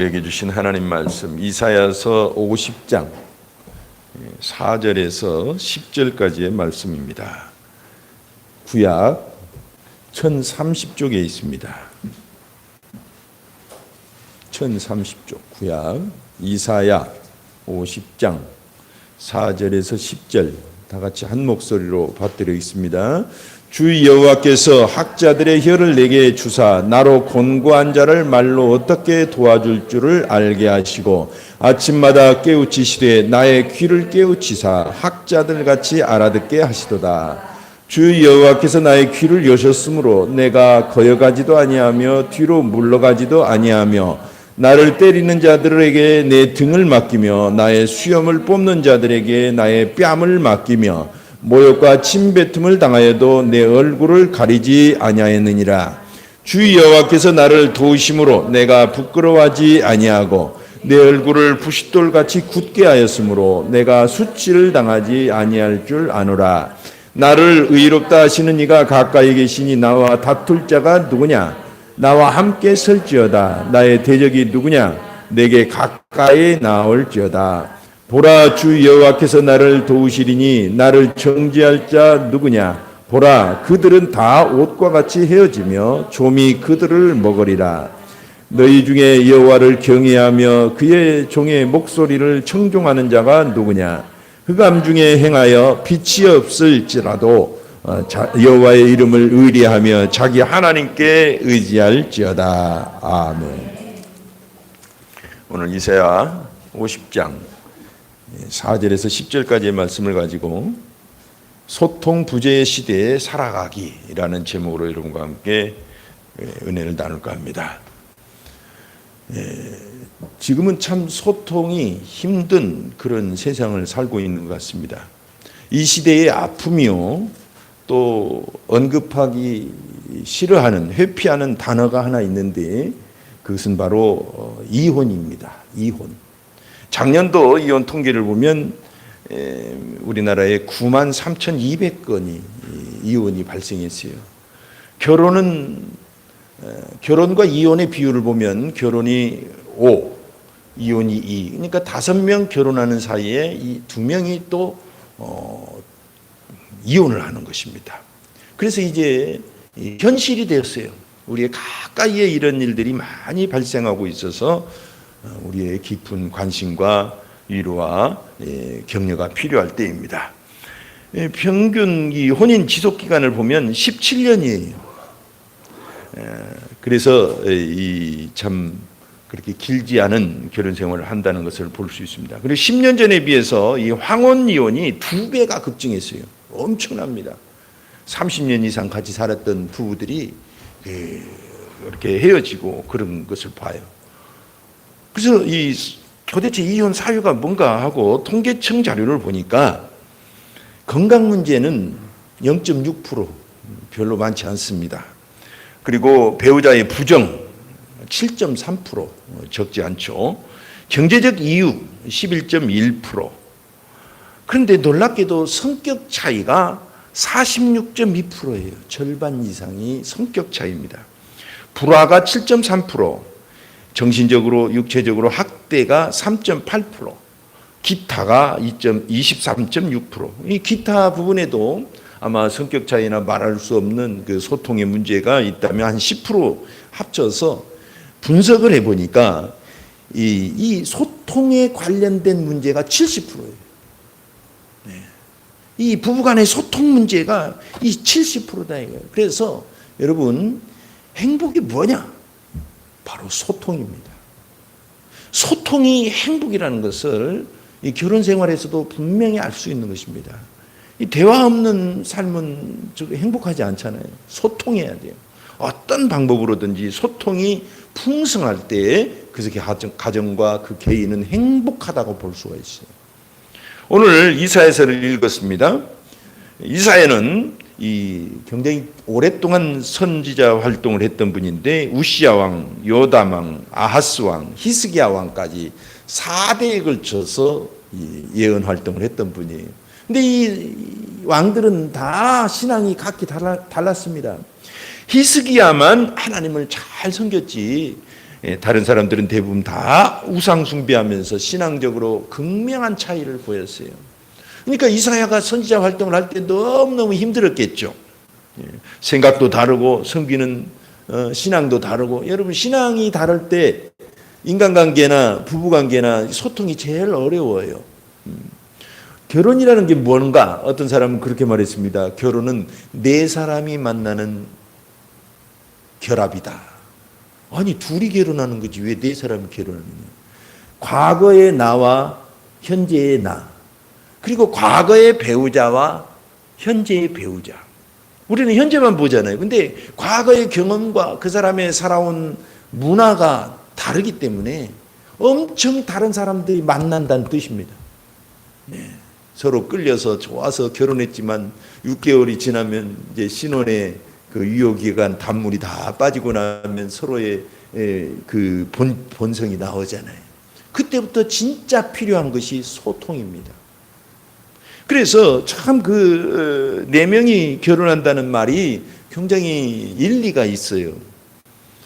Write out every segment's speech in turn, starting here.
우리에게 주신 하나님 말씀 이사야서 50장 4절에서 10절까지의 말씀입니다. 구약 1030쪽에 있습니다. 1030쪽 구약 이사야 50장 4절에서 10절 다 같이 한 목소리로 받들어있습니다. 주 여호와께서 학자들의 혀를 내게 주사 나로 곤고한 자를 말로 어떻게 도와줄 줄을 알게 하시고 아침마다 깨우치시되 나의 귀를 깨우치사 학자들같이 알아듣게 하시도다. 주 여호와께서 나의 귀를 여셨으므로 내가 거여가지도 아니하며 뒤로 물러가지도 아니하며 나를 때리는 자들에게 내 등을 맡기며 나의 수염을 뽑는 자들에게 나의 뺨을 맡기며 모욕과 침뱉음을 당하여도 내 얼굴을 가리지 아니하였느니라. 주 여호와께서 나를 도우심으로 내가 부끄러워하지 아니하고 내 얼굴을 부싯돌같이 굳게 하였으므로 내가 수치를 당하지 아니할 줄 아노라. 나를 의롭다 하시는 이가 가까이 계시니 나와 다툴 자가 누구냐? 나와 함께 설지어다. 나의 대적이 누구냐? 내게 가까이 나올지어다. 보라, 주 여호와께서 나를 도우시리니 나를 정죄할 자 누구냐? 보라, 그들은 다 옷과 같이 헤어지며 좀이 그들을 먹으리라. 너희 중에 여호와를 경외하며 그의 종의 목소리를 청종하는 자가 누구냐? 흑암 중에 행하여 빛이 없을지라도 여호와의 이름을 의리하며 자기 하나님께 의지할지어다. 아멘. 오늘 이사야 50장 4절에서 10절까지의 말씀을 가지고 소통 부재의 시대에 살아가기라는 제목으로 여러분과 함께 은혜를 나눌까 합니다. 지금은 참 소통이 힘든 그런 세상을 살고 있는 것 같습니다. 이 시대의 아픔이요, 또 언급하기 싫어하는, 회피하는 단어가 하나 있는데 그것은 바로 이혼입니다. 이혼. 작년도 이혼 통계를 보면 우리나라에 93,200건이 이혼이 발생했어요. 결혼과 이혼의 비율을 보면 결혼이 5, 이혼이 2. 그러니까 5명 결혼하는 사이에 이 2명이 또 이혼을 하는 것입니다. 그래서 이제 현실이 되었어요. 우리의 가까이에 이런 일들이 많이 발생하고 있어서 우리의 깊은 관심과 위로와 격려가 필요할 때입니다. 평균 이 혼인 지속 기간을 보면 17년이에요. 그래서 참 그렇게 길지 않은 결혼 생활을 한다는 것을 볼 수 있습니다. 그리고 10년 전에 비해서 이 황혼 이혼이 2배가 급증했어요. 엄청납니다. 30년 이상 같이 살았던 부부들이 이렇게 헤어지고 그런 것을 봐요. 그래서 도대체 이혼 사유가 뭔가 하고 통계청 자료를 보니까 건강 문제는 0.6%, 별로 많지 않습니다. 그리고 배우자의 부정 7.3%, 적지 않죠. 경제적 이유 11.1%. 그런데 놀랍게도 성격 차이가 46.2%예요. 절반 이상이 성격 차이입니다. 불화가 7.3%, 정신적으로 육체적으로 학대가 3.8%, 기타가 23.6%. 이 기타 부분에도 아마 성격 차이나 말할 수 없는 그 소통의 문제가 있다면 한 10% 합쳐서 분석을 해보니까 이 소통에 관련된 문제가 70%예요. 이 부부간의 소통 문제가 이 70%다 이거예요. 그래서 여러분, 행복이 뭐냐? 바로 소통입니다. 소통이 행복이라는 것을 이 결혼 생활에서도 분명히 알 수 있는 것입니다. 이 대화 없는 삶은 행복하지 않잖아요. 소통해야 돼요. 어떤 방법으로든지 소통이 풍성할 때 그래서 가정과 그 개인은 행복하다고 볼 수가 있어요. 오늘 이사야서를 읽었습니다. 이사야는 굉장히 오랫동안 선지자 활동을 했던 분인데 우시야 왕, 요담 왕, 아하스 왕, 히스기야 왕까지 4대에 걸쳐서 예언 활동을 했던 분이에요. 근데 이 왕들은 다 신앙이 각기 달랐습니다. 히스기야만 하나님을 잘 섬겼지 다른 사람들은 대부분 다 우상 숭배하면서 신앙적으로 극명한 차이를 보였어요. 그러니까 이사야가 선지자 활동을 할 때 너무너무 힘들었겠죠. 생각도 다르고 섬기는 신앙도 다르고. 여러분, 신앙이 다를 때 인간관계나 부부관계나 소통이 제일 어려워요. 결혼이라는 게 뭔가? 어떤 사람은 그렇게 말했습니다. 결혼은 네 사람이 만나는 결합이다. 아니, 둘이 결혼하는 거지 왜 네 사람이 결혼하느냐. 과거의 나와 현재의 나, 그리고 과거의 배우자와 현재의 배우자. 우리는 현재만 보잖아요. 근데 과거의 경험과 그 사람의 살아온 문화가 다르기 때문에 엄청 다른 사람들이 만난다는 뜻입니다. 네. 서로 끌려서 좋아서 결혼했지만 6개월이 지나면 이제 신혼의 그 유효기간 단물이 다 빠지고 나면 서로의 그 본성이 나오잖아요. 그때부터 진짜 필요한 것이 소통입니다. 그래서 참 그 네 명이 결혼한다는 말이 굉장히 일리가 있어요.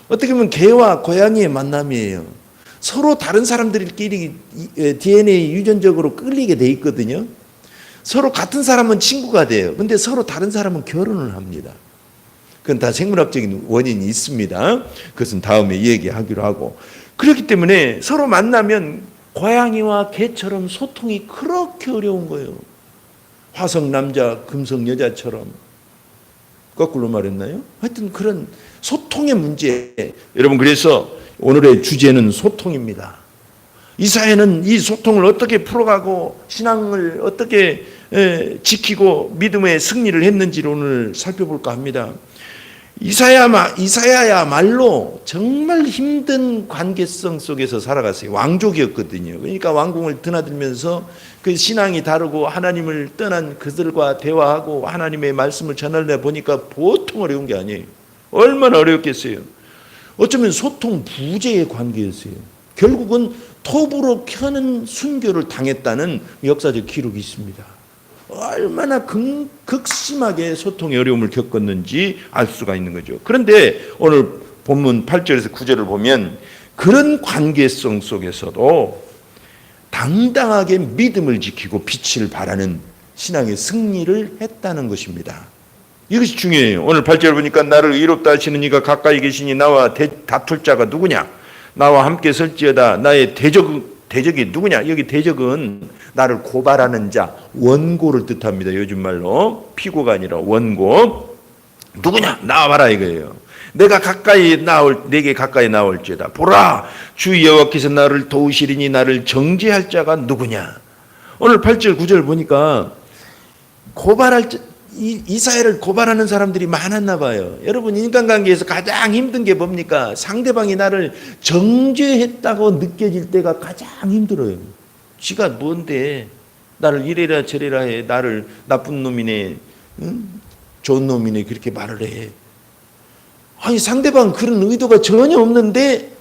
어떻게 보면 개와 고양이의 만남이에요. 서로 다른 사람들끼리 DNA 유전적으로 끌리게 돼 있거든요. 서로 같은 사람은 친구가 돼요. 근데 서로 다른 사람은 결혼을 합니다. 그건 다 생물학적인 원인이 있습니다. 그것은 다음에 얘기하기로 하고. 그렇기 때문에 서로 만나면 고양이와 개처럼 소통이 그렇게 어려운 거예요. 화성 남자, 금성 여자처럼. 거꾸로 말했나요? 하여튼 그런 소통의 문제. 여러분, 그래서 오늘의 주제는 소통입니다. 이사야는 이 소통을 어떻게 풀어가고 신앙을 어떻게 지키고 믿음의 승리를 했는지를 오늘 살펴볼까 합니다. 이사야야말로 정말 힘든 관계성 속에서 살아갔어요. 왕족이었거든요. 그러니까 왕궁을 드나들면서 그 신앙이 다르고 하나님을 떠난 그들과 대화하고 하나님의 말씀을 전하려다 보니까 보통 어려운 게 아니에요. 얼마나 어렵겠어요. 어쩌면 소통 부재의 관계였어요. 결국은 톱으로 켜는 순교를 당했다는 역사적 기록이 있습니다. 얼마나 극심하게 소통의 어려움을 겪었는지 알 수가 있는 거죠. 그런데 오늘 본문 8절에서 9절을 보면 그런 관계성 속에서도 당당하게 믿음을 지키고 빛을 발하는 신앙의 승리를 했다는 것입니다. 이것이 중요해요. 오늘 8절 보니까 나를 의롭다 하시는 이가 가까이 계시니 나와 다툴 자가 누구냐? 나와 함께 설지어다. 나의 대적이 누구냐? 여기 대적은 나를 고발하는 자, 원고를 뜻합니다. 요즘 말로 피고가 아니라 원고. 누구냐? 나와봐라 이거예요. 내게 가까이 나올지어다. 보라, 주 여호와께서 나를 도우시리니 나를 정죄할 자가 누구냐? 오늘 8절 9절 보니까 이사야를 고발하는 사람들이 많았나 봐요. 여러분, 인간관계에서 가장 힘든 게 뭡니까? 상대방이 나를 정죄했다고 느껴질 때가 가장 힘들어요. 지가 뭔데 나를 이래라 저래라 해. 나를 나쁜 놈이네, 좋은 놈이네 그렇게 말을 해. 아니, 상대방 그런 의도가 전혀 없는데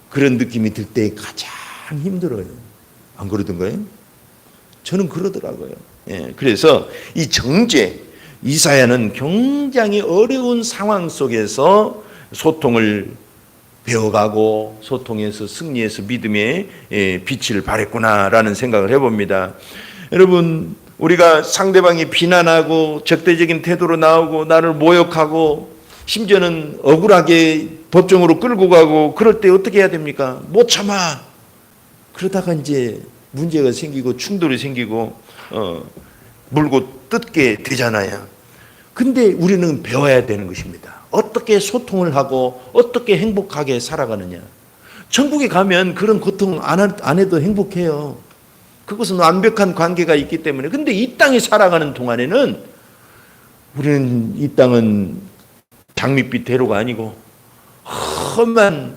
그런 느낌이 들 때 가장 힘들어요. 안 그러던가요? 저는 그러더라고요. 예, 그래서 이 정죄, 이사야는 굉장히 어려운 상황 속에서 소통을 배워가고 소통에서 승리해서 믿음의 빛을 발했구나라는 생각을 해봅니다. 여러분, 우리가 상대방이 비난하고 적대적인 태도로 나오고 나를 모욕하고 심지어는 억울하게 법정으로 끌고 가고 그럴 때 어떻게 해야 됩니까? 못 참아. 그러다가 이제 문제가 생기고 충돌이 생기고 물고 뜯게 되잖아요. 근데 우리는 배워야 되는 것입니다. 어떻게 소통을 하고 어떻게 행복하게 살아가느냐. 천국에 가면 그런 고통 안 해도 행복해요. 그것은 완벽한 관계가 있기 때문에. 근데 이 땅에 살아가는 동안에는 우리는 이 땅은 장밋빛 대로가 아니고 험한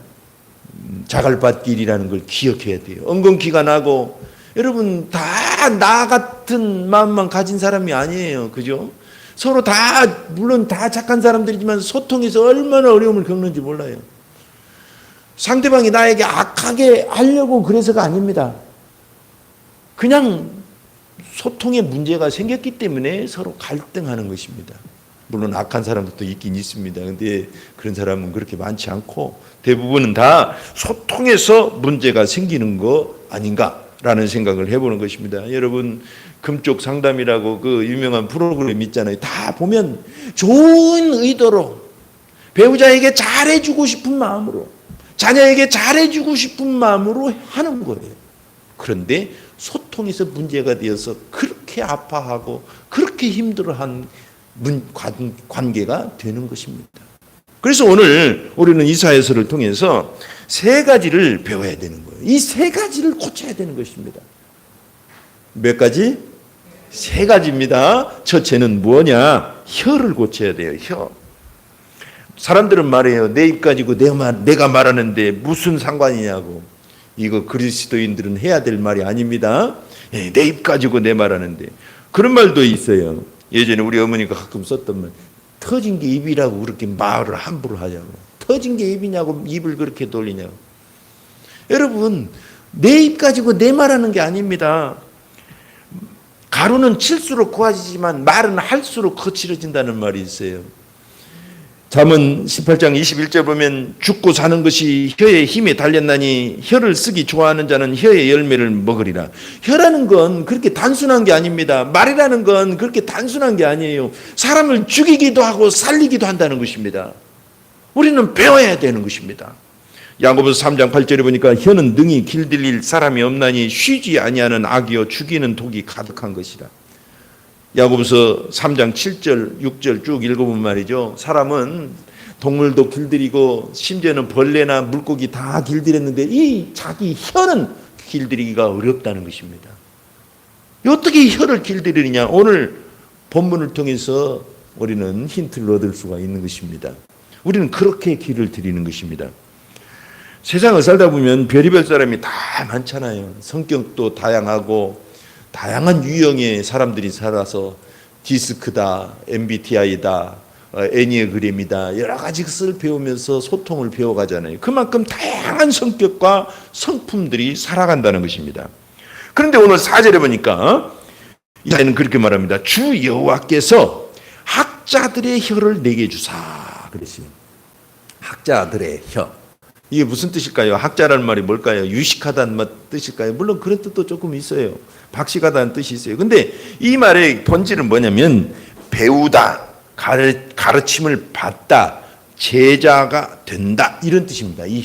자갈밭길이라는 걸 기억해야 돼요. 엉겅퀴가 나고. 여러분, 다 나 같은 마음만 가진 사람이 아니에요. 그죠? 서로 다 물론 다 착한 사람들이지만 소통에서 얼마나 어려움을 겪는지 몰라요. 상대방이 나에게 악하게 하려고 그래서가 아닙니다. 그냥 소통에 문제가 생겼기 때문에 서로 갈등하는 것입니다. 물론 악한 사람들도 있긴 있습니다. 근데 그런 사람은 그렇게 많지 않고 대부분은 다 소통에서 문제가 생기는 거 아닌가라는 생각을 해보는 것입니다. 여러분, 금쪽 상담이라고 그 유명한 프로그램 있잖아요. 다 보면 좋은 의도로 배우자에게 잘해주고 싶은 마음으로, 자녀에게 잘해주고 싶은 마음으로 하는 거예요. 그런데 소통에서 문제가 되어서 그렇게 아파하고 그렇게 힘들어한 관계가 되는 것입니다. 그래서 오늘 우리는 이사야서를 통해서 세 가지를 배워야 되는 거예요. 이 세 가지를 고쳐야 되는 것입니다. 몇 가지? 세 가지입니다. 첫째는 뭐냐? 혀를 고쳐야 돼요. 혀. 사람들은 말해요. 내 입 가지고 내가 말하는데 무슨 상관이냐고. 이거 그리스도인들은 해야 될 말이 아닙니다. 내 입 가지고 내 말하는데. 그런 말도 있어요. 예전에 우리 어머니가 가끔 썼던 말. 터진 게 입이라고 그렇게 말을 함부로 하냐고. 터진 게 입이냐고 입을 그렇게 돌리냐고. 여러분, 내 입 가지고 내 말하는 게 아닙니다. 가루는 칠수록 고와지지만 말은 할수록 거칠어진다는 말이 있어요. 잠언 18장 21절 보면 죽고 사는 것이 혀의 힘에 달렸나니 혀를 쓰기 좋아하는 자는 혀의 열매를 먹으리라. 혀라는 건 그렇게 단순한 게 아닙니다. 말이라는 건 그렇게 단순한 게 아니에요. 사람을 죽이기도 하고 살리기도 한다는 것입니다. 우리는 배워야 되는 것입니다. 야고보서 3장 8절에 보니까 혀는 능히 길들일 사람이 없나니 쉬지 아니하는 악이요 죽이는 독이 가득한 것이라. 야고보서 3장 7절 6절 쭉 읽어보면 말이죠. 사람은 동물도 길들이고 심지어는 벌레나 물고기 다 길들였는데 이 자기 혀는 길들이기가 어렵다는 것입니다. 어떻게 혀를 길들이느냐? 오늘 본문을 통해서 우리는 힌트를 얻을 수가 있는 것입니다. 우리는 그렇게 길을 들이는 것입니다. 세상을 살다 보면 별의별 사람이 다 많잖아요. 성격도 다양하고 다양한 유형의 사람들이 살아서 디스크다, MBTI다, 애니어그램이다 여러 가지 것을 배우면서 소통을 배워가잖아요. 그만큼 다양한 성격과 성품들이 살아간다는 것입니다. 그런데 오늘 4절에 보니까 이사야는 그렇게 말합니다. 주 여호와께서 학자들의 혀를 내게 주사 그랬어요. 학자들의 혀. 이게 무슨 뜻일까요? 학자라는 말이 뭘까요? 유식하다는 뜻일까요? 물론 그런 뜻도 조금 있어요. 박식하다는 뜻이 있어요. 근데 이 말의 본질은 뭐냐면 배우다, 가르침을 받다, 제자가 된다 이런 뜻입니다. 이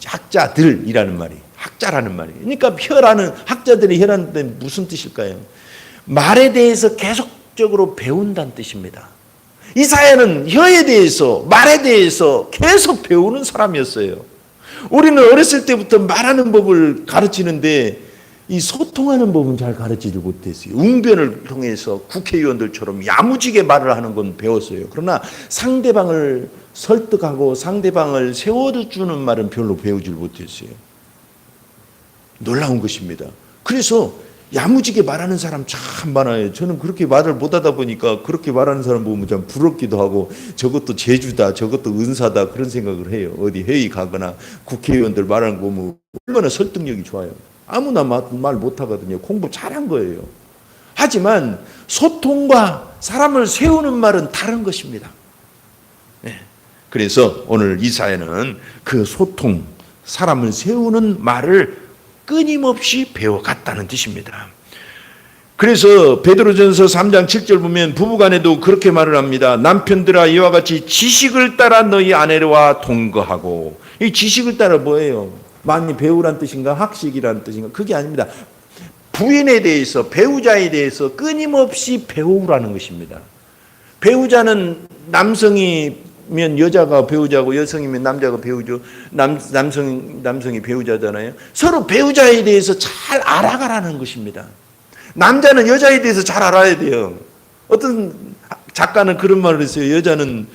학자들이라는 말이 학자라는 말이에요. 그러니까 혀라는 학자들의 혀라는 뜻은 무슨 뜻일까요? 말에 대해서 계속적으로 배운다는 뜻입니다. 이사야는 혀에 대해서 말에 대해서 계속 배우는 사람이었어요. 우리는 어렸을 때부터 말하는 법을 가르치는데 이 소통하는 법은 잘 가르치지 못했어요. 웅변을 통해서 국회의원들처럼 야무지게 말을 하는 건 배웠어요. 그러나 상대방을 설득하고 상대방을 세워주는 말은 별로 배우질 못했어요. 놀라운 것입니다. 그래서 야무지게 말하는 사람 참 많아요. 저는 그렇게 말을 못하다 보니까 그렇게 말하는 사람 보면 좀 부럽기도 하고 저것도 재주다, 저것도 은사다 그런 생각을 해요. 어디 회의 가거나 국회의원들 말하는 거 보면 얼마나 설득력이 좋아요. 아무나 말 못하거든요. 공부 잘한 거예요. 하지만 소통과 사람을 세우는 말은 다른 것입니다. 네. 그래서 오늘 이사야는 그 소통, 사람을 세우는 말을 끊임없이 배워갔다는 뜻입니다. 그래서 베드로전서 3장 7절 보면 부부간에도 그렇게 말을 합니다. 남편들아 이와 같이 지식을 따라 너희 아내와 동거하고. 이 지식을 따라 뭐예요? 많이 배우란 뜻인가? 학식이란 뜻인가? 그게 아닙니다. 부인에 대해서 배우자에 대해서 끊임없이 배우라는 것입니다. 배우자는 남성이면 여자가 배우자고 여성이면 남자가 배우죠. 남성이 배우자잖아요. 서로 배우자에 대해서 잘 알아가라는 것입니다. 남자는 여자에 대해서 잘 알아야 돼요. 어떤 작가는 그런 말을 했어요. 여자는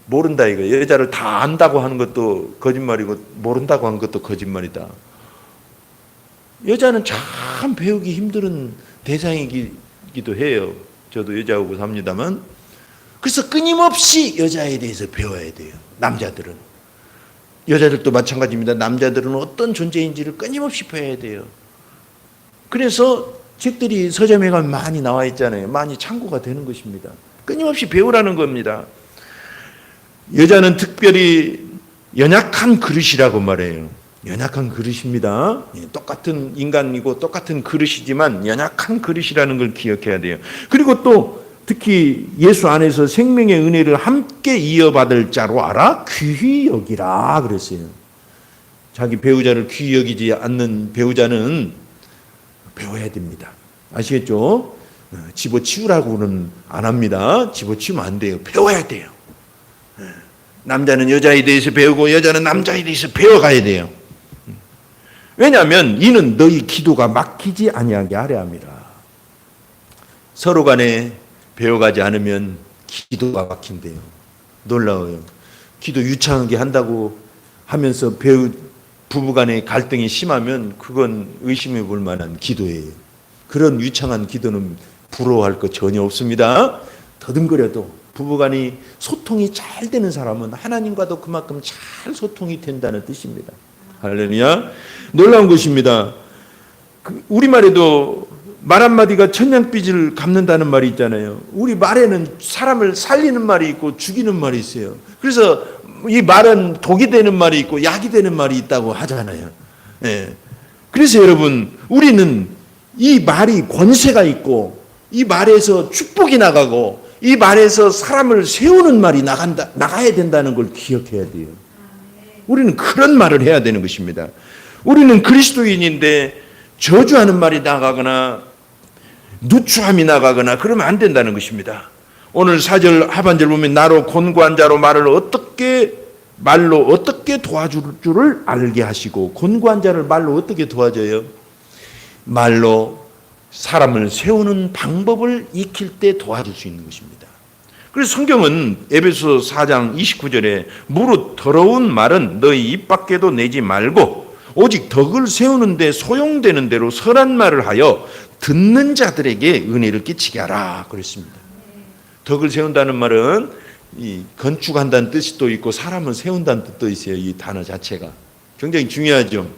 모른다 이거. 여자를 다 안다고 하는 것도 거짓말이고 모른다고 하는 것도 거짓말이다. 여자는 참 배우기 힘든 대상이기도 해요. 저도 여자하고 삽니다만. 그래서 끊임없이 여자에 대해서 배워야 돼요. 남자들은. 여자들도 마찬가지입니다. 남자들은 어떤 존재인지를 끊임없이 배워야 돼요. 그래서 책들이 서점에 가면 많이 나와 있잖아요. 많이 참고가 되는 것입니다. 끊임없이 배우라는 겁니다. 여자는 특별히 연약한 그릇이라고 말해요. 연약한 그릇입니다. 똑같은 인간이고 똑같은 그릇이지만 연약한 그릇이라는 걸 기억해야 돼요. 그리고 또 특히 예수 안에서 생명의 은혜를 함께 이어받을 자로 알아 귀히 여기라 그랬어요. 자기 배우자를 귀히 여기지 않는 배우자는 배워야 됩니다. 아시겠죠? 집어치우라고는 안 합니다. 집어치우면 안 돼요. 배워야 돼요. 남자는 여자에 대해서 배우고 여자는 남자에 대해서 배워가야 돼요. 왜냐하면 이는 너희 기도가 막히지 아니하게 하려 함이라. 서로 간에 배워가지 않으면 기도가 막힌대요. 놀라워요. 기도 유창하게 한다고 하면서 부부간의 갈등이 심하면 그건 의심해 볼 만한 기도예요. 그런 유창한 기도는 부러워할 것 전혀 없습니다. 더듬거려도 부부간이 소통이 잘 되는 사람은 하나님과도 그만큼 잘 소통이 된다는 뜻입니다. 할렐루야. 놀라운 것입니다. 우리말에도 말 한마디가 천냥빚을 갚는다는 말이 있잖아요. 우리 말에는 사람을 살리는 말이 있고 죽이는 말이 있어요. 그래서 이 말은 독이 되는 말이 있고 약이 되는 말이 있다고 하잖아요. 예. 그래서 여러분, 우리는 이 말이 권세가 있고 이 말에서 축복이 나가고 이 말에서 사람을 세우는 말이 나가야 된다는 걸 기억해야 돼요. 우리는 그런 말을 해야 되는 것입니다. 우리는 그리스도인인데 저주하는 말이 나가거나 누추함이 나가거나 그러면 안 된다는 것입니다. 오늘 4절 하반절 보면 나로 곤고한 자로 말로 어떻게 도와줄 줄을 알게 하시고, 곤고한 자를 말로 어떻게 도와줘요? 말로 사람을 세우는 방법을 익힐 때 도와줄 수 있는 것입니다. 그래서 성경은 에베소 4장 29절에 무릇 더러운 말은 너희 입 밖에도 내지 말고 오직 덕을 세우는 데 소용되는 대로 선한 말을 하여 듣는 자들에게 은혜를 끼치게 하라 그랬습니다. 덕을 세운다는 말은 이 건축한다는 뜻이 또 있고 사람을 세운다는 뜻도 있어요. 이 단어 자체가 굉장히 중요하죠.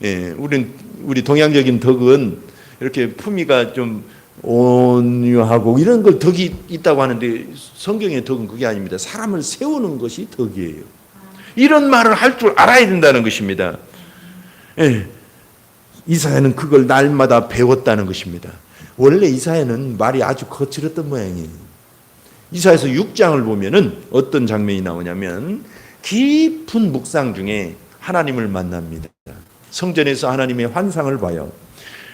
예, 우리 동양적인 덕은 이렇게 품위가 좀 온유하고 이런 걸 덕이 있다고 하는데 성경의 덕은 그게 아닙니다. 사람을 세우는 것이 덕이에요. 이런 말을 할 줄 알아야 된다는 것입니다. 예, 이사야는 그걸 날마다 배웠다는 것입니다. 원래 이사야는 말이 아주 거칠었던 모양이에요. 이사야서 6장을 보면은 어떤 장면이 나오냐면 깊은 묵상 중에 하나님을 만납니다. 성전에서 하나님의 환상을 봐요.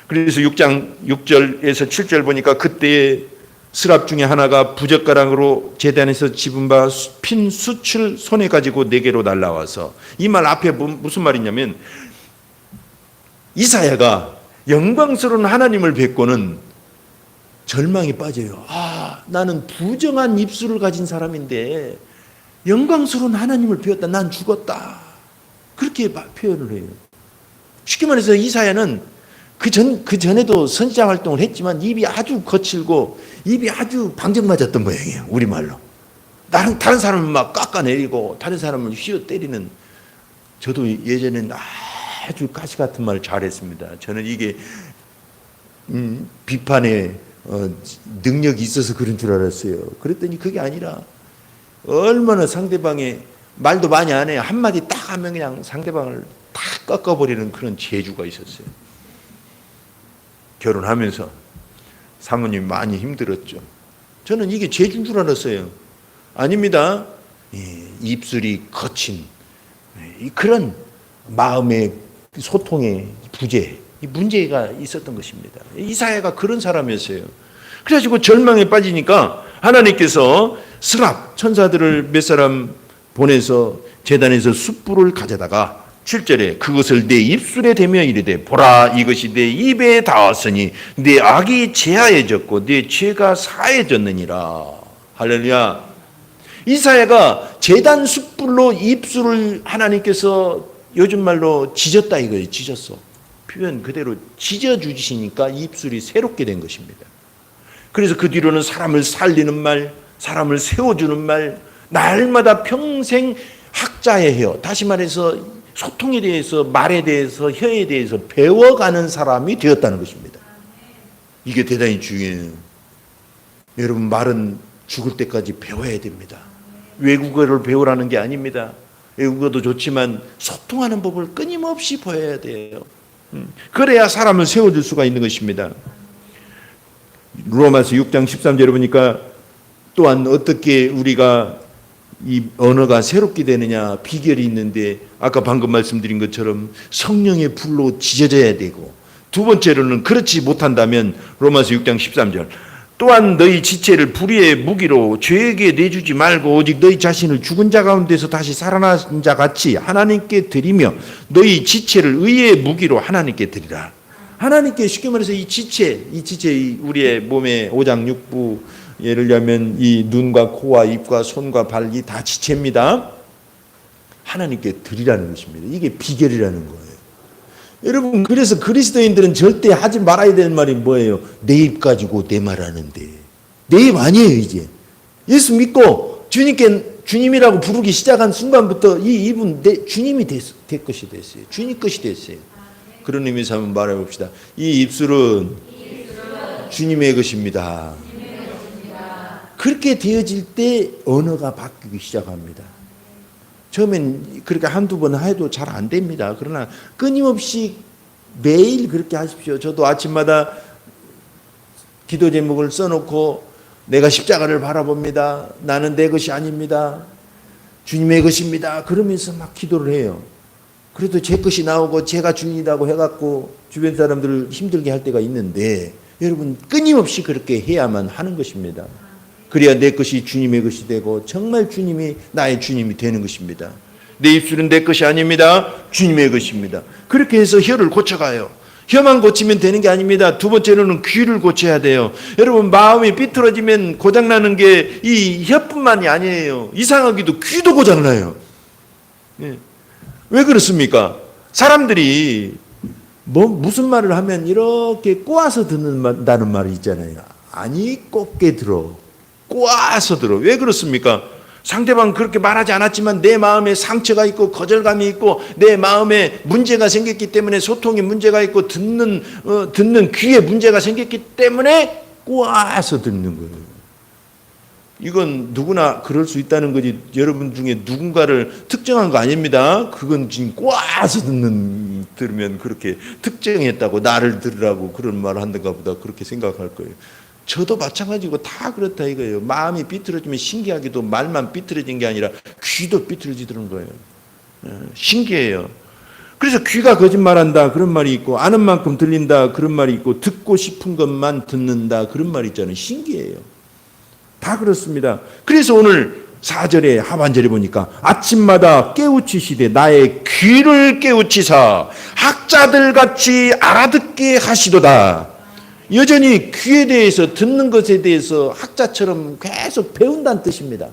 그래서 6장 6절에서 7절 보니까 그때의 스랍 중에 하나가 부젓가락으로 제단에서 집은 바 핀 숯을 손에 가지고 내게로 날라와서, 이 말 앞에 무슨 말이냐면 이사야가 영광스러운 하나님을 뵙고는 절망에 빠져요. 나는 부정한 입술을 가진 사람인데 영광스러운 하나님을 배웠다. 난 죽었다. 그렇게 표현을 해요. 쉽게 말해서 이사야는 그 전에도 선지자 활동을 했지만 입이 아주 거칠고 입이 아주 방정 맞았던 모양이에요. 우리말로. 다른 사람을 막 깎아내리고 다른 사람을 휘어 때리는, 저도 예전에는 아주 가시 같은 말을 잘했습니다. 저는 이게 비판에 능력이 있어서 그런 줄 알았어요. 그랬더니 그게 아니라 얼마나 상대방의 말도 많이 안 해요. 한마디 딱 하면 그냥 상대방을 다 꺾어버리는 그런 재주가 있었어요. 결혼하면서 사모님 많이 힘들었죠. 저는 이게 재주인 줄 알았어요. 아닙니다. 입술이 거친 그런 마음의 소통의 부재, 문제가 있었던 것입니다. 이사야가 그런 사람이었어요. 그래가지고 절망에 빠지니까 하나님께서 스랍 천사들을 몇 사람 보내서 제단에서 숯불을 가져다가 7절에 그것을 내 입술에 대며 이르되 보라 이것이 내 입에 닿았으니 내 악이 제하여졌고 내 죄가 사해졌느니라. 할렐루야. 이사야가 제단 숯불로 입술을 하나님께서 요즘 말로 지졌다 이거예요. 지졌어. 표현 그대로 지져주시니까 입술이 새롭게 된 것입니다. 그래서 그 뒤로는 사람을 살리는 말, 사람을 세워주는 말, 날마다 평생 학자의 혀, 다시 말해서 소통에 대해서, 말에 대해서, 혀에 대해서 배워가는 사람이 되었다는 것입니다. 이게 대단히 중요해요. 여러분, 말은 죽을 때까지 배워야 됩니다. 외국어를 배우라는 게 아닙니다. 외국어도 좋지만 소통하는 법을 끊임없이 배워야 돼요. 그래야 사람을 세워줄 수가 있는 것입니다. 로마서 6장 13절에 보니까 또한 어떻게 우리가 이 언어가 새롭게 되느냐 비결이 있는데, 아까 방금 말씀드린 것처럼 성령의 불로 지져져야 되고, 두 번째로는 그렇지 못한다면 로마서 6장 13절 또한 너희 지체를 불의의 무기로 죄에게 내주지 말고 오직 너희 자신을 죽은 자 가운데서 다시 살아난 자 같이 하나님께 드리며 너희 지체를 의의 무기로 하나님께 드리라. 하나님께, 쉽게 말해서 이 지체 우리의 몸의 오장육부, 예를 들면 이 눈과 코와 입과 손과 발이 다 지체입니다. 하나님께 드리라는 것입니다. 이게 비결이라는 거예요. 여러분, 그래서 그리스도인들은 절대 하지 말아야 되는 말이 뭐예요? 내 입 가지고 내 말하는데. 내 입 아니에요. 이제 예수 믿고 주님이라고 부르기 시작한 순간부터 이 입은 내 주님이 될 것이 됐어요. 주님 것이 됐어요. 그런 의미에서 한번 말해 봅시다. 이 입술은 주님의 것입니다. 그렇게 되어질 때 언어가 바뀌기 시작합니다. 처음엔 그렇게 한두 번 해도 잘 안 됩니다. 그러나 끊임없이 매일 그렇게 하십시오. 저도 아침마다 기도 제목을 써놓고 내가 십자가를 바라봅니다. 나는 내 것이 아닙니다. 주님의 것입니다. 그러면서 막 기도를 해요. 그래도 제 것이 나오고 제가 주인이라고 해갖고 주변 사람들을 힘들게 할 때가 있는데, 여러분 끊임없이 그렇게 해야만 하는 것입니다. 그래야 내 것이 주님의 것이 되고 정말 주님이 나의 주님이 되는 것입니다. 내 입술은 내 것이 아닙니다. 주님의 것입니다. 그렇게 해서 혀를 고쳐가요. 혀만 고치면 되는 게 아닙니다. 두 번째로는 귀를 고쳐야 돼요. 여러분, 마음이 삐뚤어지면 고장나는 게 이 혀뿐만이 아니에요. 이상하게도 귀도 고장나요. 왜 그렇습니까? 사람들이 무슨 말을 하면 이렇게 꼬아서 듣는다는 말이 있잖아요. 아니, 곱게 들어. 꼬아서 들어. 왜 그렇습니까? 상대방 그렇게 말하지 않았지만 내 마음에 상처가 있고 거절감이 있고 내 마음에 문제가 생겼기 때문에, 소통에 문제가 있고 듣는 귀에 문제가 생겼기 때문에 꼬아서 듣는 거예요. 이건 누구나 그럴 수 있다는 거지, 여러분 중에 누군가를 특정한 거 아닙니다. 그건 지금 꼬아서 들으면 그렇게 특정했다고, 나를 들으라고 그런 말을 한다가 보다 그렇게 생각할 거예요. 저도 마찬가지고 다 그렇다 이거예요. 마음이 삐뚤어지면 신기하게도 말만 삐뚤어진 게 아니라 귀도 삐뚤어지더는 거예요. 신기해요. 그래서 귀가 거짓말한다 그런 말이 있고, 아는 만큼 들린다 그런 말이 있고, 듣고 싶은 것만 듣는다 그런 말이 있잖아요. 신기해요. 다 그렇습니다. 그래서 오늘 4절에 하반절에 보니까 아침마다 깨우치시되 나의 귀를 깨우치사 학자들 같이 알아듣게 하시도다. 여전히 귀에 대해서, 듣는 것에 대해서 학자처럼 계속 배운다는 뜻입니다.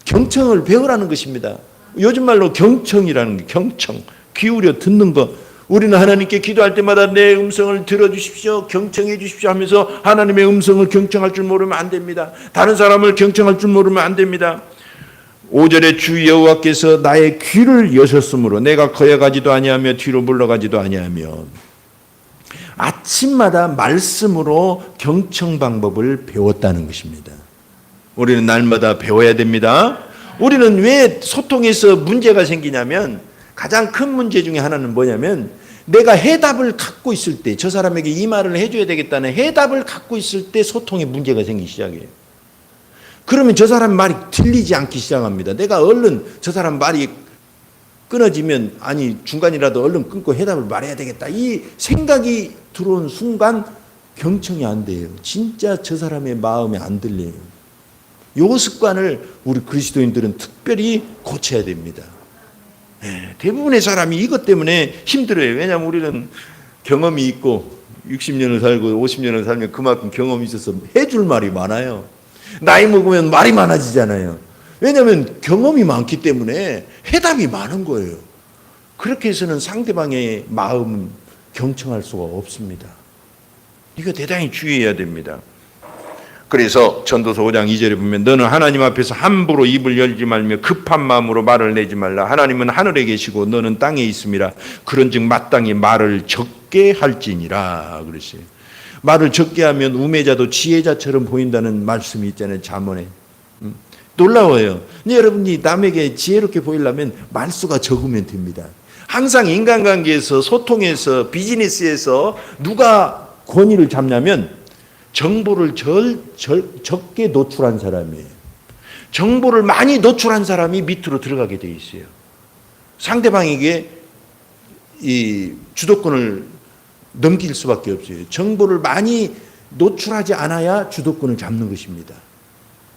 경청을 배우라는 것입니다. 요즘 말로 경청이라는 게, 경청, 기울여 듣는 것. 우리는 하나님께 기도할 때마다 내 음성을 들어주십시오, 경청해 주십시오 하면서 하나님의 음성을 경청할 줄 모르면 안 됩니다. 다른 사람을 경청할 줄 모르면 안 됩니다. 5절에 주 여호와께서 나의 귀를 여셨으므로 내가 거여가지도 아니하며 뒤로 물러가지도 아니하며, 아침마다 말씀으로 경청 방법을 배웠다는 것입니다. 우리는 날마다 배워야 됩니다. 우리는 왜 소통에서 문제가 생기냐면, 가장 큰 문제 중에 하나는 뭐냐면, 내가 해답을 갖고 있을 때, 저 사람에게 이 말을 해줘야 되겠다는 해답을 갖고 있을 때 소통에 문제가 생기기 시작해요. 그러면 저 사람 말이 들리지 않기 시작합니다. 내가 얼른 저 사람 말이 끊어지면, 아니 중간이라도 얼른 끊고 해답을 말해야 되겠다, 이 생각이 들어온 순간 경청이 안 돼요. 진짜 저 사람의 마음에 안 들려요. 이 습관을 우리 그리스도인들은 특별히 고쳐야 됩니다. 대부분의 사람이 이것 때문에 힘들어요. 왜냐하면 우리는 경험이 있고 60년을 살고 50년을 살면 그만큼 경험이 있어서 해줄 말이 많아요. 나이 먹으면 말이 많아지잖아요. 왜냐하면 경험이 많기 때문에 해답이 많은 거예요. 그렇게 해서는 상대방의 마음은 경청할 수가 없습니다. 이거 대단히 주의해야 됩니다. 그래서 전도서 5장 2절에 보면 너는 하나님 앞에서 함부로 입을 열지 말며 급한 마음으로 말을 내지 말라. 하나님은 하늘에 계시고 너는 땅에 있음이라. 그런즉 마땅히 말을 적게 할지니라 그러세요. 말을 적게 하면 우매자도 지혜자처럼 보인다는 말씀이 있잖아요. 잠언에. 놀라워요. 근데 여러분이 남에게 지혜롭게 보이려면 말수가 적으면 됩니다. 항상 인간관계에서, 소통에서, 비즈니스에서 누가 권위를 잡냐면 정보를 적게 노출한 사람이에요. 정보를 많이 노출한 사람이 밑으로 들어가게 돼 있어요. 상대방에게 이 주도권을 넘길 수밖에 없어요. 정보를 많이 노출하지 않아야 주도권을 잡는 것입니다.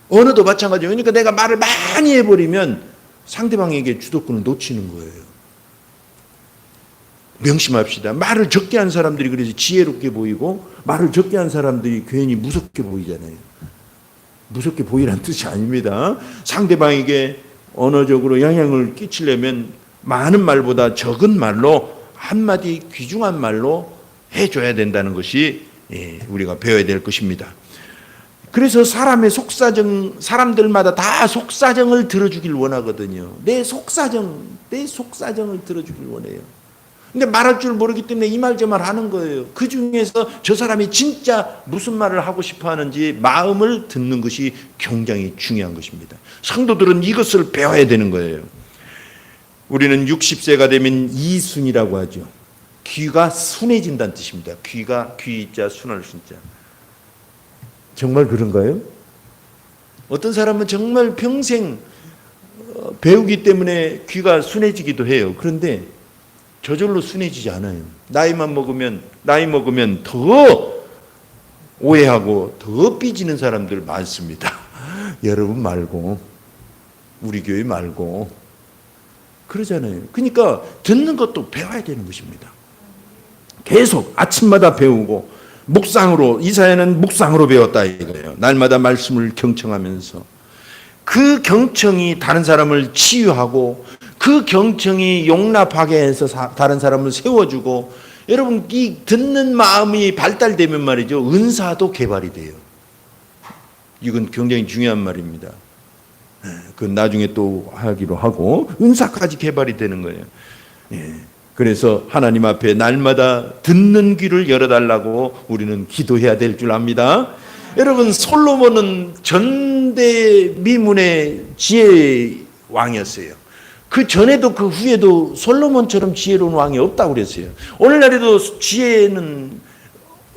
언어도 마찬가지예요. 그러니까 내가 말을 많이 해버리면 상대방에게 주도권을 놓치는 거예요. 명심합시다. 말을 적게 한 사람들이 그래서 지혜롭게 보이고 말을 적게 한 사람들이 괜히 무섭게 보이잖아요. 무섭게 보이라는 뜻이 아닙니다. 상대방에게 언어적으로 영향을 끼치려면 많은 말보다 적은 말로 한마디 귀중한 말로 해줘야 된다는 것이 우리가 배워야 될 것입니다. 그래서 사람의 속사정, 사람들마다 다 속사정을 들어주길 원하거든요. 내 속사정을 들어주길 원해요. 근데 말할 줄 모르기 때문에 이 말 저 말 하는 거예요. 그 중에서 저 사람이 진짜 무슨 말을 하고 싶어 하는지 마음을 듣는 것이 굉장히 중요한 것입니다. 성도들은 이것을 배워야 되는 거예요. 우리는 60세가 되면 이순이라고 하죠. 귀가 순해진다는 뜻입니다. 귀가 귀자 순할 순자. 정말 그런가요? 어떤 사람은 정말 평생 배우기 때문에 귀가 순해지기도 해요. 그런데 저절로 순해지지 않아요. 나이 먹으면 더 오해하고 더 삐지는 사람들 많습니다. 여러분 말고 우리 교회 말고 그러잖아요. 그러니까 듣는 것도 배워야 되는 것입니다. 계속 아침마다 배우고 묵상으로, 이사야는 묵상으로 배웠다 이거예요. 날마다 말씀을 경청하면서 그 경청이 다른 사람을 치유하고 그 경청이 용납하게 해서 다른 사람을 세워주고, 여러분 이 듣는 마음이 발달되면 말이죠, 은사도 개발이 돼요. 이건 굉장히 중요한 말입니다. 그 나중에 또 하기로 하고 은사까지 개발이 되는 거예요. 그래서 하나님 앞에 날마다 듣는 귀를 열어달라고 우리는 기도해야 될 줄 압니다. 여러분 솔로몬은 전대미문의 지혜 왕이었어요. 그 전에도 그 후에도 솔로몬처럼 지혜로운 왕이 없다고 그랬어요. 오늘날에도 지혜는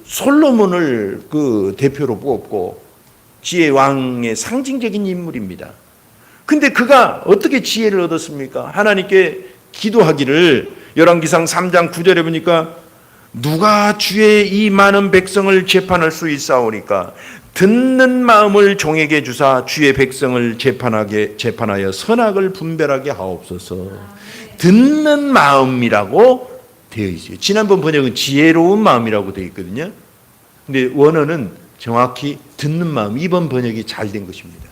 솔로몬을 그 대표로 뽑고 지혜 왕의 상징적인 인물입니다. 근데 그가 어떻게 지혜를 얻었습니까? 하나님께 기도하기를 열왕기상 3장 9절에 보니까 누가 주의 이 많은 백성을 재판할 수 있사오니까 듣는 마음을 종에게 주사 주의 백성을 재판하여 선악을 분별하게 하옵소서. 듣는 마음이라고 되어 있어요. 지난번 번역은 지혜로운 마음이라고 되어 있거든요. 근데 원어는 정확히 듣는 마음, 이번 번역이 잘 된 것입니다.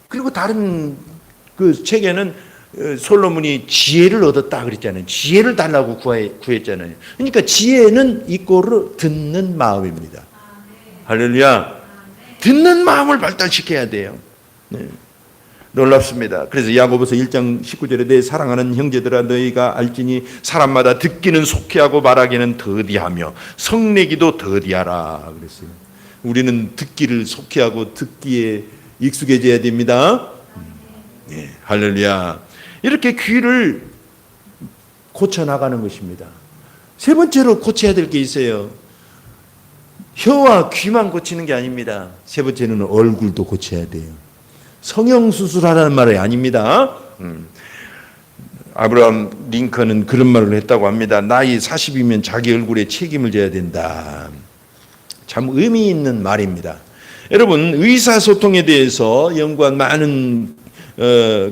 그리고 다른 그 책에는 솔로몬이 지혜를 얻었다 그랬잖아요. 지혜를 달라고 구했잖아요. 그러니까 지혜는 이꼬르 듣는 마음입니다. 할렐루야. 듣는 마음을 발달시켜야 돼요. 네. 놀랍습니다. 그래서 야고보서 1장 19절에 내 사랑하는 형제들아 너희가 알지니 사람마다 듣기는 속히하고 말하기는 더디하며 성내기도 더디하라 그랬어요. 우리는 듣기를 속히하고 듣기에 익숙해져야 됩니다. 네. 할렐루야. 이렇게 귀를 고쳐나가는 것입니다. 세 번째로 고쳐야 될 게 있어요. 혀와 귀만 고치는 게 아닙니다. 세 번째는 얼굴도 고쳐야 돼요. 성형수술하라는 말이 아닙니다. 아브라함 링컨은 그런 말을 했다고 합니다. 나이 40이면 자기 얼굴에 책임을 져야 된다. 참 의미 있는 말입니다. 여러분 의사소통에 대해서 연구한 많은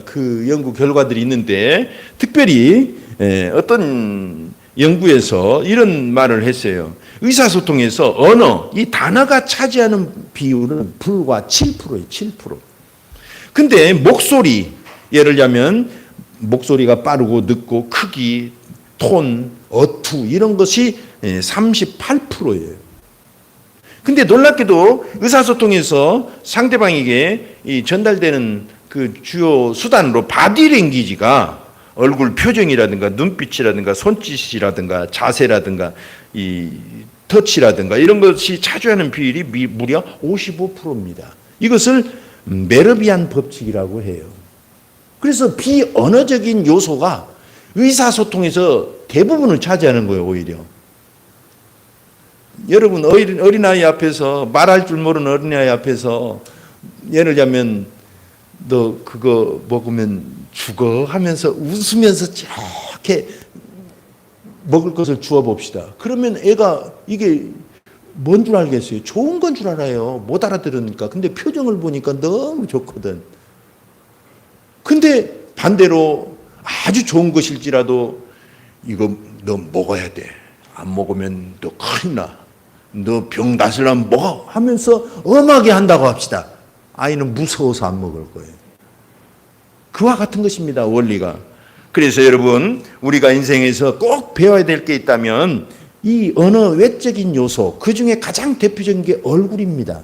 그 연구 결과들이 있는데 특별히 어떤 연구에서 이런 말을 했어요. 의사소통에서 언어, 이 단어가 차지하는 비율은 불과 7%예요. 7%. 근데 목소리, 예를 들자면 목소리가 빠르고 늦고 크기, 톤, 어투 이런 것이 38%예요. 근데 놀랍게도 의사소통에서 상대방에게 이 전달되는 그 주요 수단으로 바디랭귀지가 얼굴 표정이라든가 눈빛이라든가 손짓이라든가 자세라든가 이 터치라든가 이런 것이 차지하는 비율이 무려 55%입니다. 이것을 메르비안 법칙이라고 해요. 그래서 비언어적인 요소가 의사소통에서 대부분을 차지하는 거예요, 오히려. 여러분, 어린아이 앞에서, 말할 줄 모르는 어린아이 앞에서, 예를 들자면, 너 그거 먹으면 죽어 하면서 웃으면서 이렇게 먹을 것을 주어 봅시다. 그러면 애가 이게 뭔 줄 알겠어요? 좋은 건 줄 알아요. 못 알아들으니까. 근데 표정을 보니까 너무 좋거든. 근데 반대로 아주 좋은 것일지라도 이거 너 먹어야 돼. 안 먹으면 너 큰일 나. 너 병 낫으려면 먹어 하면서 엄하게 한다고 합시다. 아이는 무서워서 안 먹을 거예요. 그와 같은 것입니다, 원리가. 그래서 여러분, 우리가 인생에서 꼭 배워야 될 게 있다면 이 언어 외적인 요소, 그 중에 가장 대표적인 게 얼굴입니다.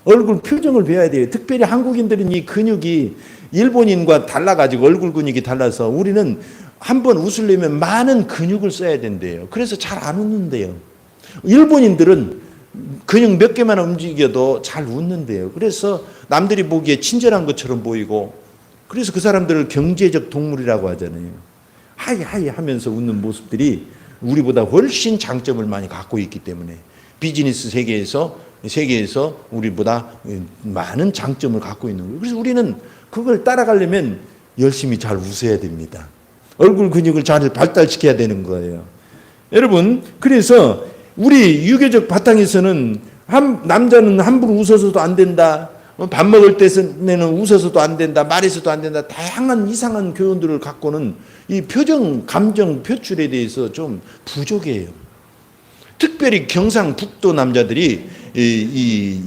얼굴 표정을 배워야 돼요. 특별히 한국인들은 이 근육이 일본인과 달라가지고 얼굴 근육이 달라서 우리는 한번 웃으려면 많은 근육을 써야 된대요. 그래서 잘 안 웃는데요. 일본인들은 근육 몇 개만 움직여도 잘 웃는데요. 그래서 남들이 보기에 친절한 것처럼 보이고, 그래서 그 사람들을 경제적 동물이라고 하잖아요. 하이 하면서 웃는 모습들이 우리보다 훨씬 장점을 많이 갖고 있기 때문에 비즈니스 세계에서 우리보다 많은 장점을 갖고 있는 거예요. 그래서 우리는 그걸 따라가려면 열심히 잘 웃어야 됩니다. 얼굴 근육을 잘 발달시켜야 되는 거예요. 여러분, 그래서 우리 유교적 바탕에서는 남자는 함부로 웃어서도 안 된다. 밥 먹을 때는 웃어서도 안 된다. 말해서도 안 된다. 다양한 이상한 교훈들을 갖고는 이 표정, 감정 표출에 대해서 좀 부족해요. 특별히 경상북도 남자들이 이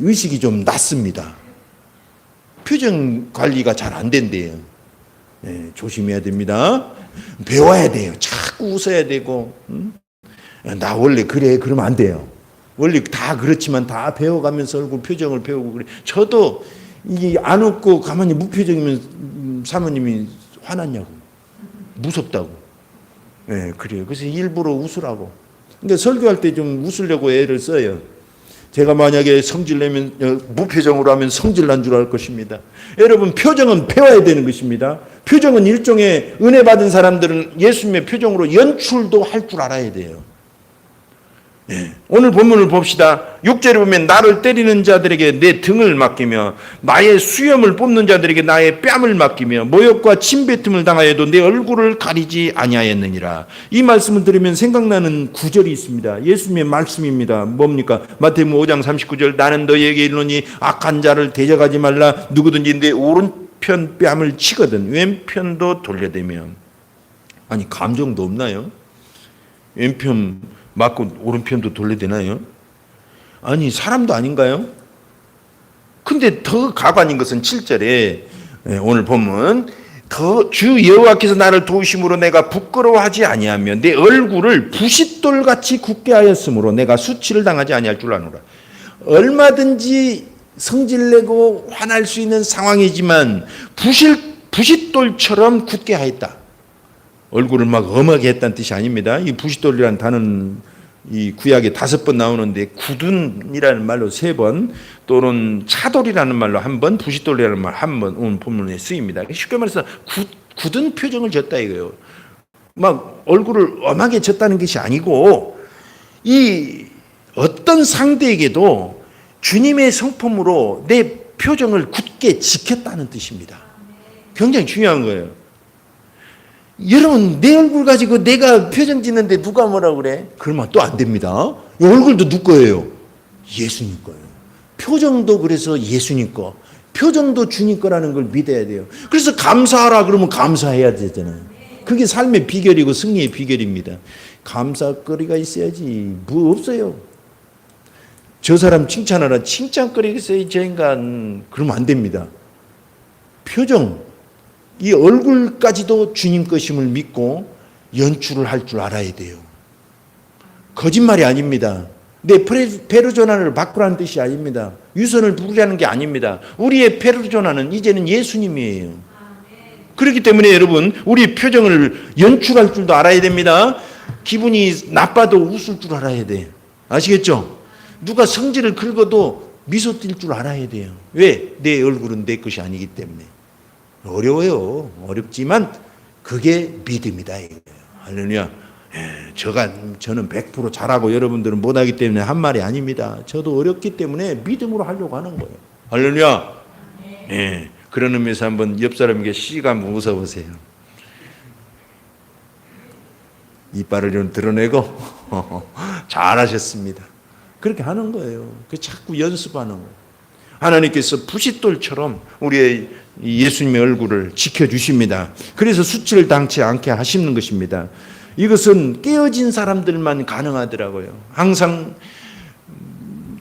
의식이 좀 낮습니다. 표정 관리가 잘 안 된대요. 네, 조심해야 됩니다. 배워야 돼요. 자꾸 웃어야 되고. 나 원래 그래. 그러면 안 돼요. 원래 다 그렇지만 다 배워가면서 얼굴 표정을 배우고 그래. 저도 이게 안 웃고 가만히 무표정이면 사모님이 화났냐고. 무섭다고. 네, 그래요. 그래서 일부러 웃으라고. 근데 설교할 때 좀 웃으려고 애를 써요. 제가 만약에 성질내면 무표정으로 하면 성질난 줄 알 것입니다. 여러분, 표정은 배워야 되는 것입니다. 표정은 일종의 은혜 받은 사람들은 예수님의 표정으로 연출도 할 줄 알아야 돼요. 네. 오늘 본문을 봅시다. 6절에 보면 나를 때리는 자들에게 내 등을 맡기며 나의 수염을 뽑는 자들에게 나의 뺨을 맡기며 모욕과 침뱉음을 당하여도 내 얼굴을 가리지 아니하였느니라. 이 말씀을 들으면 생각나는 구절이 있습니다. 예수님의 말씀입니다. 뭡니까? 마태복음 5장 39절 나는 너희에게 이르노니 악한 자를 대적하지 말라. 누구든지 내 오른편 뺨을 치거든 왼편도 돌려대며. 아니, 감정도 없나요? 왼편 맞고 오른편도 돌려대나요? 아니, 사람도 아닌가요? 근데 더 가관인 것은 7절에 오늘 보면 더 주 여호와께서 나를 도우심으로 내가 부끄러워하지 아니하며 내 얼굴을 부싯돌같이 굳게 하였으므로 내가 수치를 당하지 아니할 줄 아노라. 얼마든지 성질내고 화날 수 있는 상황이지만 부싯돌처럼 굳게 하였다. 얼굴을 막 엄하게 했다는 뜻이 아닙니다. 이 부싯돌이라는 단어는 이 구약에 5번 나오는데 굳은이라는 말로 3번 또는 차돌이라는 말로 1번, 부싯돌이라는 말 1번 오늘 본문에 쓰입니다. 쉽게 말해서 굳은 표정을 졌다 이거예요. 막 얼굴을 엄하게 졌다는 것이 아니고 이 어떤 상대에게도 주님의 성품으로 내 표정을 굳게 지켰다는 뜻입니다. 굉장히 중요한 거예요. 여러분, 내 얼굴 가지고 내가 표정 짓는데 누가 뭐라고 그래? 그러면 또 안 됩니다. 이 얼굴도 누구 거예요? 예수님 거예요. 표정도 그래서 예수님 거. 표정도 주님 거라는 걸 믿어야 돼요. 그래서 감사하라 그러면 감사해야 되잖아요. 그게 삶의 비결이고 승리의 비결입니다. 감사거리가 있어야지. 뭐 없어요. 저 사람 칭찬하라. 칭찬거리가 있어야지 저 인간. 그러면 안 됩니다. 표정. 이 얼굴까지도 주님 것임을 믿고 연출을 할 줄 알아야 돼요. 거짓말이 아닙니다. 내 페르소나를 바꾸라는 뜻이 아닙니다. 유선을 부르라는 게 아닙니다. 우리의 페르소나는 이제는 예수님이에요. 그렇기 때문에 여러분, 우리 표정을 연출할 줄도 알아야 됩니다. 기분이 나빠도 웃을 줄 알아야 돼. 아시겠죠? 누가 성질을 긁어도 미소 띌 줄 알아야 돼요. 왜? 내 얼굴은 내 것이 아니기 때문에. 어려워요. 어렵지만 그게 믿음이다. 할렐루야. 저는 100% 잘하고 여러분들은 못하기 때문에 한 말이 아닙니다. 저도 어렵기 때문에 믿음으로 하려고 하는 거예요. 할렐루야. 예. 그런 의미에서 한번 옆 사람에게 씩 한번 웃어보세요. 이빨을 좀 드러내고 잘하셨습니다. 그렇게 하는 거예요. 자꾸 연습하는 거예요. 하나님께서 부싯돌처럼 우리의 예수님의 얼굴을 지켜주십니다. 그래서 수치를 당치 않게 하시는 것입니다. 이것은 깨어진 사람들만 가능하더라고요. 항상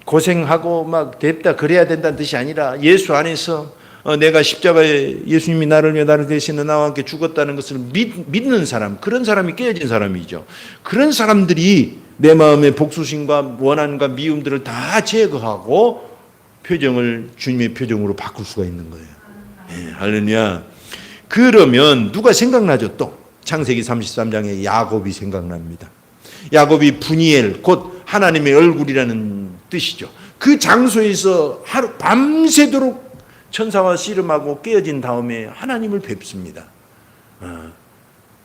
고생하고 막 됐다 그래야 된다는 뜻이 아니라 예수 안에서 내가 십자가에 예수님이 나를 위해 나를 대신해 나와 함께 죽었다는 것을 믿는 사람, 그런 사람이 깨어진 사람이죠. 그런 사람들이 내 마음의 복수심과 원한과 미움들을 다 제거하고 표정을 주님의 표정으로 바꿀 수가 있는 거예요. 네, 할렐루야. 그러면 누가 생각나죠? 또 창세기 33장에 야곱이 생각납니다. 야곱이 분이엘, 곧 하나님의 얼굴이라는 뜻이죠. 그 장소에서 하루 밤새도록 천사와 씨름하고 깨어진 다음에 하나님을 뵙습니다.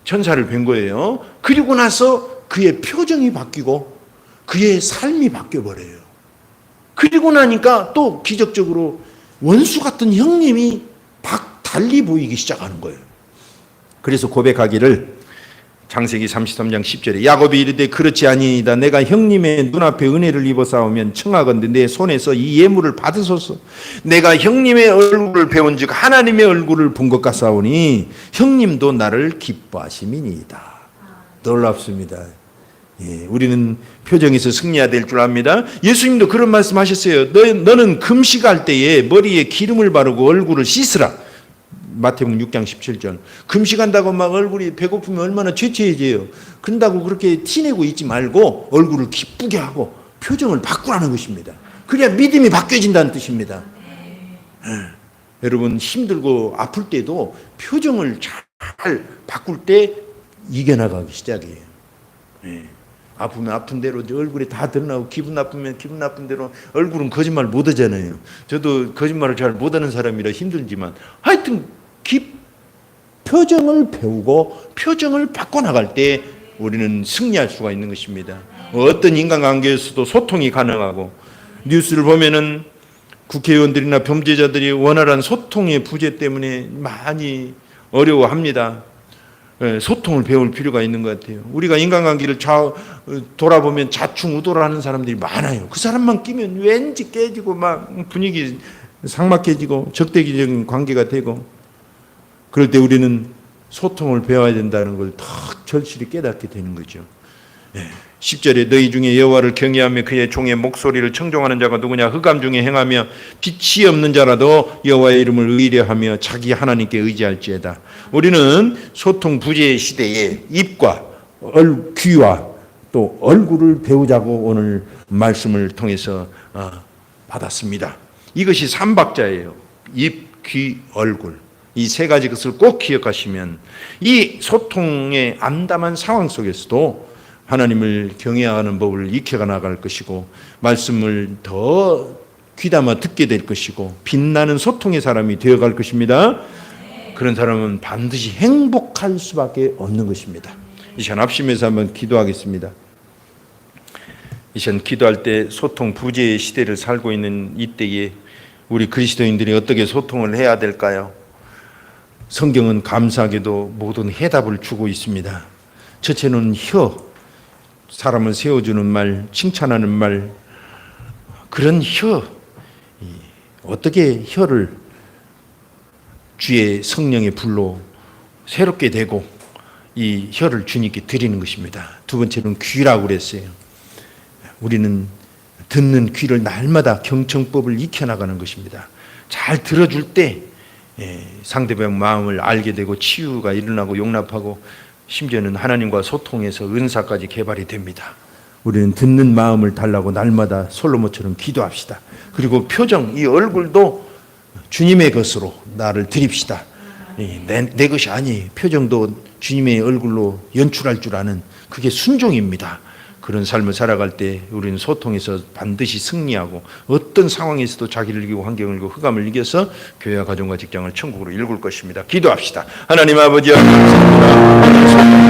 천사를 뵌 거예요. 그리고 나서 그의 표정이 바뀌고 그의 삶이 바뀌어버려요. 그리고 나니까 또 기적적으로 원수 같은 형님이 달리 보이기 시작하는 거예요. 그래서 고백하기를 창세기 33장 10절에 야곱이 이르되 그렇지 아니이다. 내가 형님의 눈앞에 은혜를 입어 싸우면 청하건대 내 손에서 이 예물을 받으소서. 내가 형님의 얼굴을 배운 즉 하나님의 얼굴을 본 것 같사오니 형님도 나를 기뻐하심이니이다. 놀랍습니다. 예, 우리는 표정에서 승리해야 될 줄 압니다. 예수님도 그런 말씀 하셨어요. 너는 금식할 때에 머리에 기름을 바르고 얼굴을 씻으라. 마태복음 6장 17절. 금식한다고 막 얼굴이 배고프면 얼마나 죄죄해져요. 그런다고 그렇게 티내고 있지 말고 얼굴을 기쁘게 하고 표정을 바꾸라는 것입니다. 그래야 믿음이 바뀌어진다는 뜻입니다. 여러분 힘들고 아플 때도 표정을 잘 바꿀 때 이겨나가기 시작해요. 아프면 아픈 대로 얼굴에 다 드러나고 기분 나쁘면 기분 나쁜 대로 얼굴은 거짓말 못 하잖아요. 저도 거짓말을 잘 못하는 사람이라 힘들지만 하여튼 표정을 배우고 표정을 바꿔나갈 때 우리는 승리할 수가 있는 것입니다. 어떤 인간관계에서도 소통이 가능하고 뉴스를 보면은 국회의원들이나 범죄자들이 원활한 소통의 부재 때문에 많이 어려워합니다. 소통을 배울 필요가 있는 것 같아요. 우리가 인간관계를 돌아보면 자충우돌을 하는 사람들이 많아요. 그 사람만 끼면 왠지 깨지고 막 분위기 삭막해지고 적대적인 관계가 되고 그럴 때 우리는 소통을 배워야 된다는 걸 더 절실히 깨닫게 되는 거죠. 10절에 너희 중에 여호와를 경외하며 그의 종의 목소리를 청종하는 자가 누구냐? 흑암 중에 행하며 빛이 없는 자라도 여호와의 이름을 의뢰하며 자기 하나님께 의지할지어다. 우리는 소통 부재의 시대에 입과 귀와 또 얼굴을 배우자고 오늘 말씀을 통해서 받았습니다. 이것이 삼박자예요. 입, 귀, 얼굴. 이 세 가지 것을 꼭 기억하시면 이 소통의 암담한 상황 속에서도 하나님을 경외하는 법을 익혀가 나갈 것이고 말씀을 더 귀담아 듣게 될 것이고 빛나는 소통의 사람이 되어갈 것입니다. 그런 사람은 반드시 행복할 수밖에 없는 것입니다. 이 시간 합심해서 한번 기도하겠습니다. 이 시간 기도할 때 소통 부재의 시대를 살고 있는 이때에 우리 그리스도인들이 어떻게 소통을 해야 될까요? 성경은 감사하게도 모든 해답을 주고 있습니다. 첫째는 사람을 세워주는 말, 칭찬하는 말, 그런 어떻게 혀를 주의 성령의 불로 새롭게 되고 이 혀를 주님께 드리는 것입니다. 두 번째는 귀라고 그랬어요. 우리는 듣는 귀를 날마다 경청법을 익혀나가는 것입니다. 잘 들어줄 때 상대방 마음을 알게 되고 치유가 일어나고 용납하고 심지어는 하나님과 소통해서 은사까지 개발이 됩니다. 우리는 듣는 마음을 달라고 날마다 솔로몬처럼 기도합시다. 그리고 표정, 이 얼굴도 주님의 것으로 나를 드립시다. 내 것이 아니에요. 표정도 주님의 얼굴로 연출할 줄 아는 그게 순종입니다. 그런 삶을 살아갈 때 우리는 소통에서 반드시 승리하고 어떤 상황에서도 자기를 이기고 환경을 이기고 흑암을 이겨서 교회와 가정과 직장을 천국으로 일굴 것입니다. 기도합시다. 하나님 아버지 감사합니다.